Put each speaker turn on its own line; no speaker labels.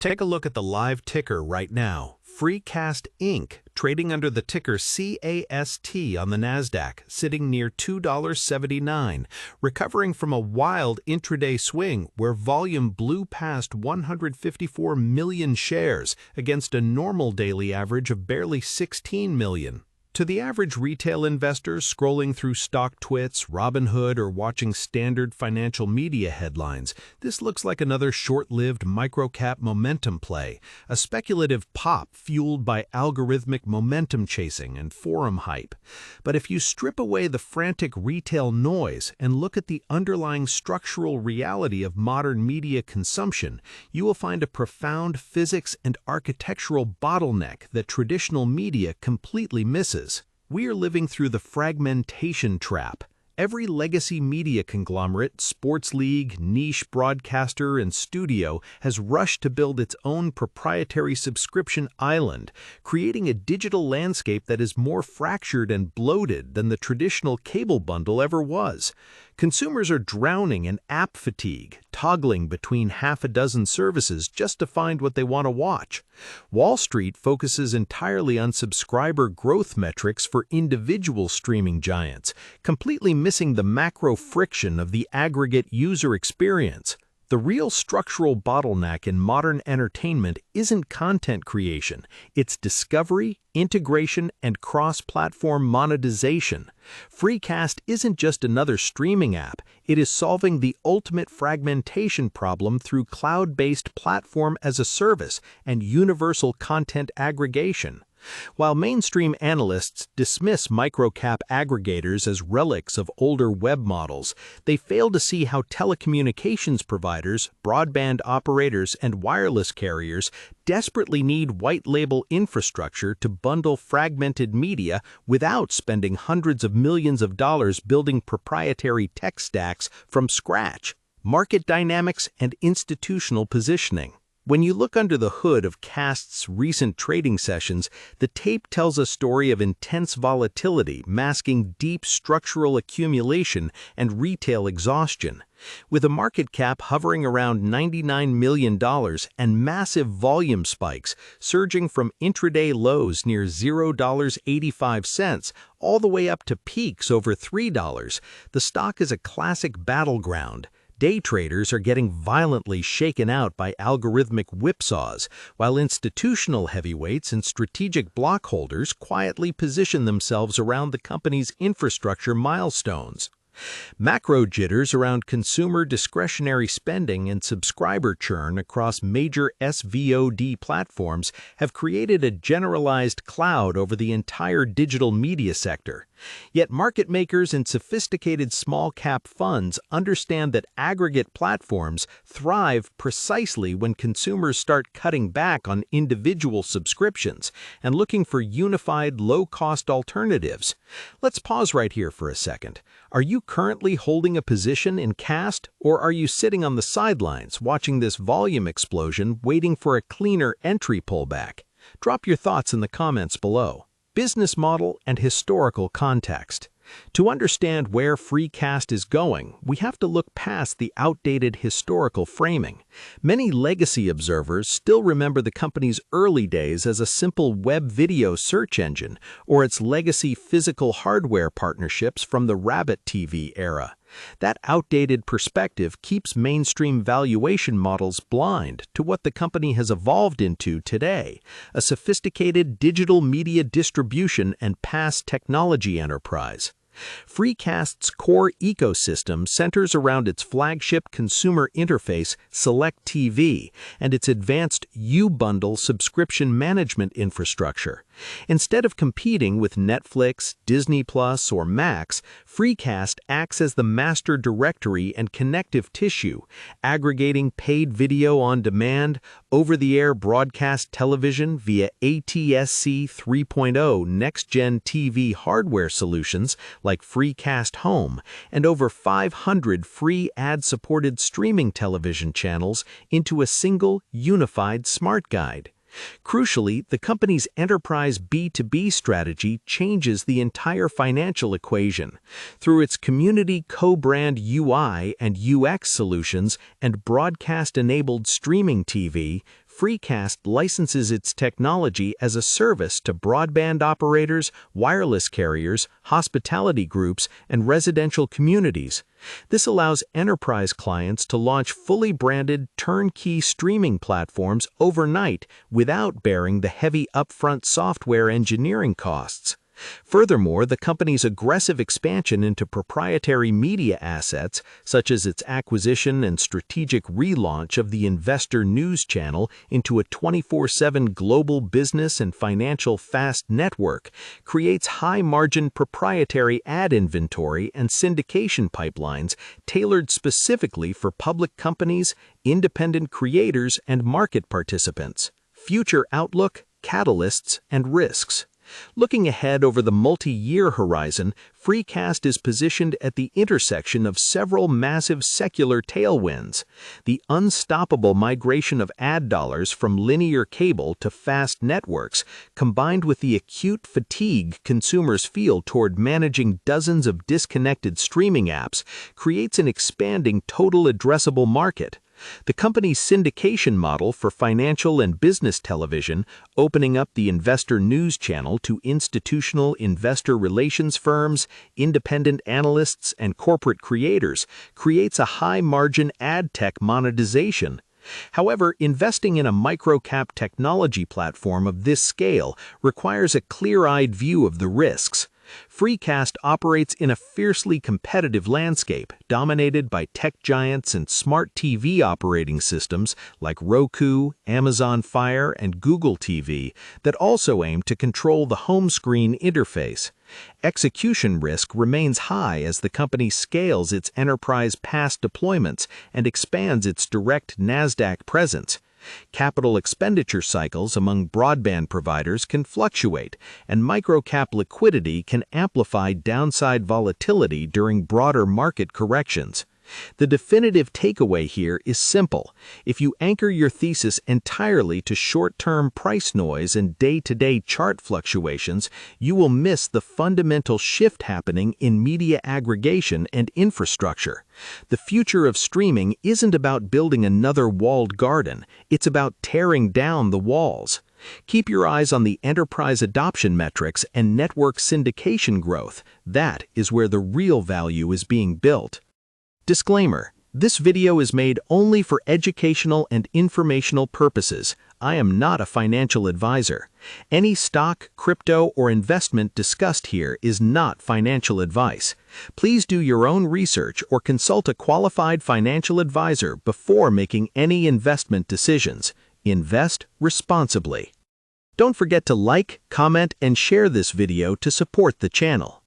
Take a look at the live ticker right now. FreeCast Inc., trading under the ticker CAST on the NASDAQ, sitting near $2.79, recovering from a wild intraday swing where volume blew past 154 million shares against a normal daily average of barely 16 million. To the average retail investor scrolling through stock twits, Robinhood, or watching standard financial media headlines, this looks like another short-lived microcap momentum play, a speculative pop fueled by algorithmic momentum chasing and forum hype. But if you strip away the frantic retail noise and look at the underlying structural reality of modern media consumption, you will find a profound physics and architectural bottleneck that traditional media completely misses. We are living through the fragmentation trap. Every legacy media conglomerate, sports league, niche broadcaster, and studio has rushed to build its own proprietary subscription island, creating a digital landscape that is more fractured and bloated than the traditional cable bundle ever was. Consumers are drowning in app fatigue, toggling between half a dozen services just to find what they want to watch. Wall Street focuses entirely on subscriber growth metrics for individual streaming giants, completely missing the macro friction of the aggregate user experience. The real structural bottleneck in modern entertainment isn't content creation, it's discovery, integration, and cross-platform monetization. FreeCast isn't just another streaming app, it is solving the ultimate fragmentation problem through cloud-based platform as a service and universal content aggregation. While mainstream analysts dismiss microcap aggregators as relics of older web models, they fail to see how telecommunications providers, broadband operators, and wireless carriers desperately need white-label infrastructure to bundle fragmented media without spending hundreds of millions of dollars building proprietary tech stacks from scratch. Market dynamics and institutional positioning. When you look under the hood of CAST's recent trading sessions, the tape tells a story of intense volatility masking deep structural accumulation and retail exhaustion. With a market cap hovering around $99 million and massive volume spikes surging from intraday lows near $0.85 all the way up to peaks over $3, the stock is a classic battleground. Day traders are getting violently shaken out by algorithmic whipsaws, while institutional heavyweights and strategic block holders quietly position themselves around the company's infrastructure milestones. Macro jitters around consumer discretionary spending and subscriber churn across major SVOD platforms have created a generalized cloud over the entire digital media sector. Yet market makers and sophisticated small-cap funds understand that aggregate platforms thrive precisely when consumers start cutting back on individual subscriptions and looking for unified, low-cost alternatives. Let's pause right here for a second. Are you currently holding a position in CAST, or are you sitting on the sidelines watching this volume explosion waiting for a cleaner entry pullback? Drop your thoughts in the comments below. Business model and historical context. To understand where FreeCast is going, we have to look past the outdated historical framing. Many legacy observers still remember the company's early days as a simple web video search engine or its legacy physical hardware partnerships from the Rabbit TV era. That outdated perspective keeps mainstream valuation models blind to what the company has evolved into today, a sophisticated digital media distribution and PaaS technology enterprise. FreeCast's core ecosystem centers around its flagship consumer interface, Select TV, and its advanced U-Bundle subscription management infrastructure. Instead of competing with Netflix, Disney+, or Max, FreeCast acts as the master directory and connective tissue, aggregating paid video on demand, over-the-air broadcast television via ATSC 3.0 next-gen TV hardware solutions like FreeCast Home, and over 500 free ad-supported streaming television channels into a single, unified smart guide. Crucially, the company's enterprise B2B strategy changes the entire financial equation. Through its community co-brand UI and UX solutions and broadcast-enabled streaming TV, FreeCast licenses its technology as a service to broadband operators, wireless carriers, hospitality groups, and residential communities. This allows enterprise clients to launch fully branded turnkey streaming platforms overnight without bearing the heavy upfront software engineering costs. Furthermore, the company's aggressive expansion into proprietary media assets, such as its acquisition and strategic relaunch of the Investor News channel into a 24/7 global business and financial fast network, creates high-margin proprietary ad inventory and syndication pipelines tailored specifically for public companies, independent creators, and market participants. Future outlook, catalysts, and risks. Looking ahead over the multi-year horizon, FreeCast is positioned at the intersection of several massive secular tailwinds. The unstoppable migration of ad dollars from linear cable to fast networks, combined with the acute fatigue consumers feel toward managing dozens of disconnected streaming apps, creates an expanding total addressable market. The company's syndication model for financial and business television, opening up the Investor News channel to institutional investor relations firms, independent analysts, and corporate creators, creates a high-margin ad tech monetization. However, investing in a micro-cap technology platform of this scale requires a clear-eyed view of the risks. FreeCast operates in a fiercely competitive landscape dominated by tech giants and smart TV operating systems like Roku, Amazon Fire, and Google TV that also aim to control the home screen interface. Execution risk remains high as the company scales its enterprise PaaS deployments and expands its direct NASDAQ presence. Capital expenditure cycles among broadband providers can fluctuate, and microcap liquidity can amplify downside volatility during broader market corrections. The definitive takeaway here is simple. If you anchor your thesis entirely to short-term price noise and day-to-day chart fluctuations, you will miss the fundamental shift happening in media aggregation and infrastructure. The future of streaming isn't about building another walled garden, it's about tearing down the walls. Keep your eyes on the enterprise adoption metrics and network syndication growth. That is where the real value is being built. Disclaimer: this video is made only for educational and informational purposes. I am not a financial advisor. Any stock, crypto, or investment discussed here is not financial advice. Please do your own research or consult a qualified financial advisor before making any investment decisions. Invest responsibly. Don't forget to like, comment, and share this video to support the channel.